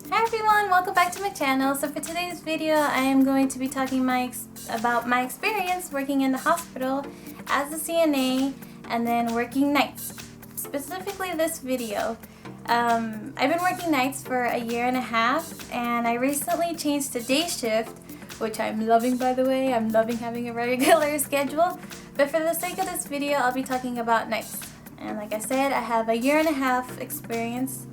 Hi everyone, welcome back to my channel. So for today's video, I am going to be talking about my experience working in the hospital as a CNA and then working nights. Specifically this video. I've been working nights for a year and a half and I recently changed to day shift, which I'm loving, by the way. I'm loving having a regular schedule. But for the sake of this video, I'll be talking about nights. And like I said, I have a year and a half experience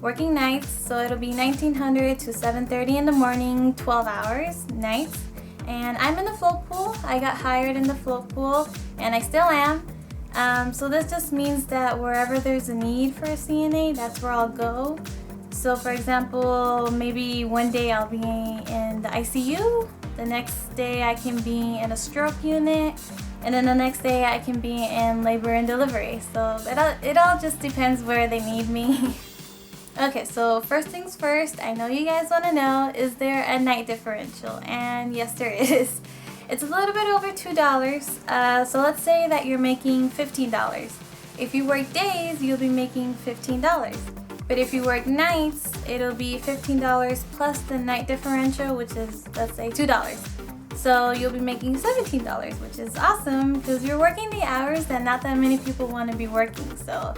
working nights, so it'll be 1900 to 7:30 in the morning, 12 hours nights. And I'm in the float pool. I got hired in the float pool and I still am. So this just means that wherever there's a need for a CNA, that's where I'll go. So for example, maybe one day I'll be in the ICU, the next day I can be in a stroke unit, and then the next day I can be in labor and delivery. So it all just depends where they need me. Okay, so first things first, I know you guys want to know, is there a night differential? And yes, there is. It's a little bit over $2. So let's say that you're making $15. If you work days, you'll be making $15. But if you work nights, it'll be $15 plus the night differential, which is, let's say, $2. So you'll be making $17, which is awesome because you're working the hours that not that many people want to be working. So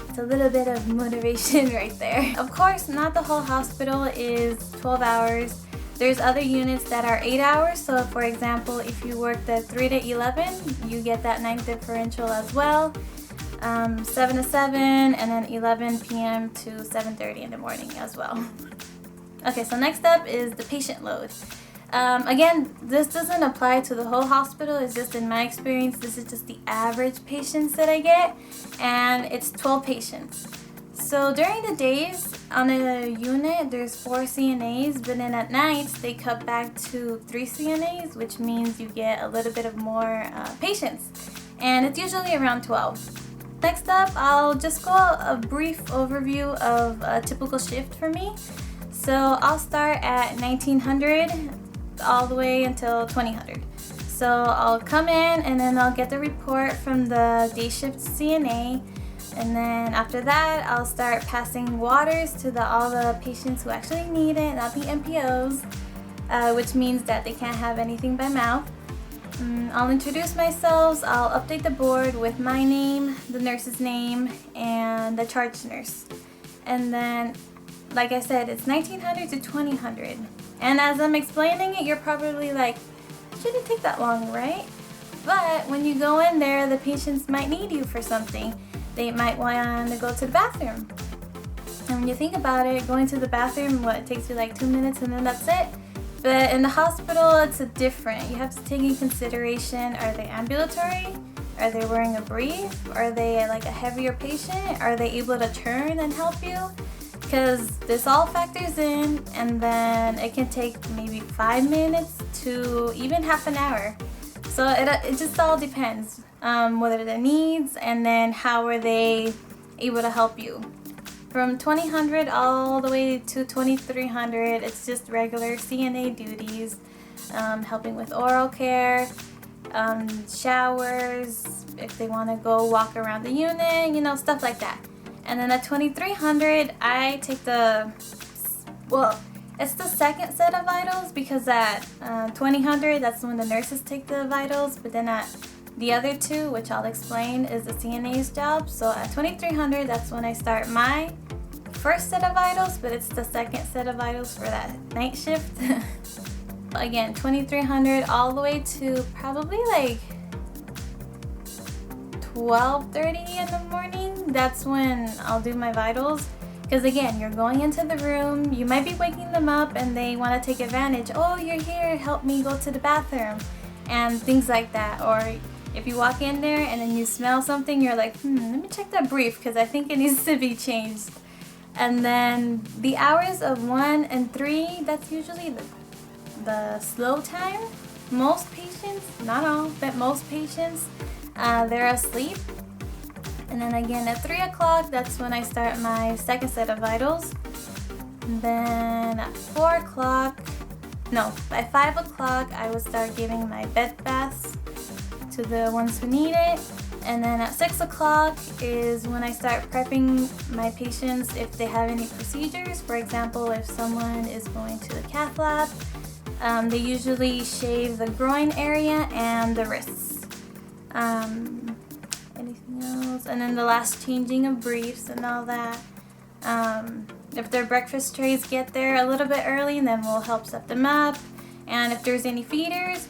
it's a little bit of motivation right there. Of course, not the whole hospital is 12 hours. There's other units that are 8 hours. So for example, if you work the 3 to 11, you get that night differential as well. 7 to 7 and then 11 p.m. to 7:30 in the morning as well. Okay, so next up is the patient load. Again, this doesn't apply to the whole hospital. It's just in my experience, this is just the average patients that I get, and it's 12 patients. So during the days on a unit, there's 4 CNAs, but then at nights they cut back to 3 CNAs, which means you get a little bit of more patients, and it's usually around 12. Next up, I'll just go a brief overview of a typical shift for me. So I'll start at 1900 all the way until 2000. So I'll come in and then I'll get the report from the day shift CNA, and then after that I'll start passing waters to all the patients who actually need it, not the NPOs, which means that they can't have anything by mouth. I'll introduce myself, I'll update the board with my name, the nurse's name, and the charge nurse. And then, like I said, it's 1900 to 2000. And as I'm explaining it, you're probably like, it shouldn't take that long, right? But when you go in there, the patients might need you for something. They might want to go to the bathroom. And when you think about it, going to the bathroom, it takes you like 2 minutes and then that's it. But in the hospital, it's different. You have to take in consideration, are they ambulatory? Are they wearing a brief? Are they like a heavier patient? Are they able to turn and help you? Because this all factors in, and then it can take maybe 5 minutes to even half an hour. So it just all depends what are the needs, and then how are they able to help you. From 2000 all the way to 2300, it's just regular CNA duties, helping with oral care, showers, if they want to go walk around the unit, stuff like that. And then at 2300, I take it's the second set of vitals, because at 2000, that's when the nurses take the vitals, but then at the other 2, which I'll explain, is the CNA's job. So at 2300, that's when I start my first set of vitals, but it's the second set of vitals for that night shift. Again, 2300 all the way to probably like 12:30 in the morning. That's when I'll do my vitals, because again, you're going into the room, you might be waking them up and they want to take advantage. Oh, you're here, help me go to the bathroom, and things like that. Or if you walk in there and then you smell something, you're like, let me check that brief because I think it needs to be changed. And then the hours of 1 and 3, that's usually the slow time. Most patients, not all, but most patients, they're asleep. And then again at 3 o'clock, that's when I start my second set of vitals. And then at 4 o'clock, no, by 5 o'clock, I would start giving my bed baths to the ones who need it. And then at 6 o'clock is when I start prepping my patients if they have any procedures. For example, if someone is going to the cath lab, they usually shave the groin area and the wrists. Anything else? And then the last changing of briefs and all that. If their breakfast trays get there a little bit early, then we'll help set them up. And if there's any feeders,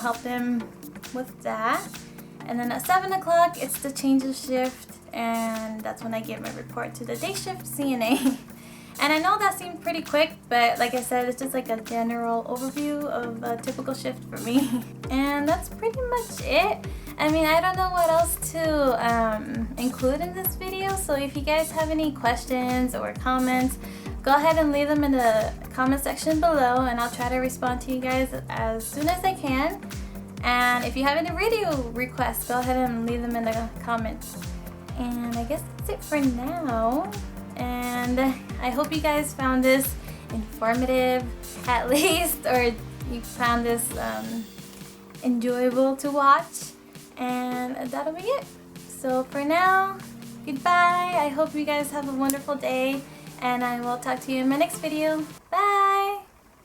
help them with that. And then at 7 o'clock, it's the change of shift, and that's when I give my report to the day shift CNA. And I know that seemed pretty quick, but like I said, it's just like a general overview of a typical shift for me. And that's pretty much it. I mean, I don't know what else to include in this video, so if you guys have any questions or comments, go ahead and leave them in the comment section below, and I'll try to respond to you guys as soon as I can. And if you have any video requests, go ahead and leave them in the comments. And I guess that's it for now. And I hope you guys found this informative at least, or you found this enjoyable to watch. And that'll be it. So for now, goodbye. I hope you guys have a wonderful day, and I will talk to you in my next video. Bye!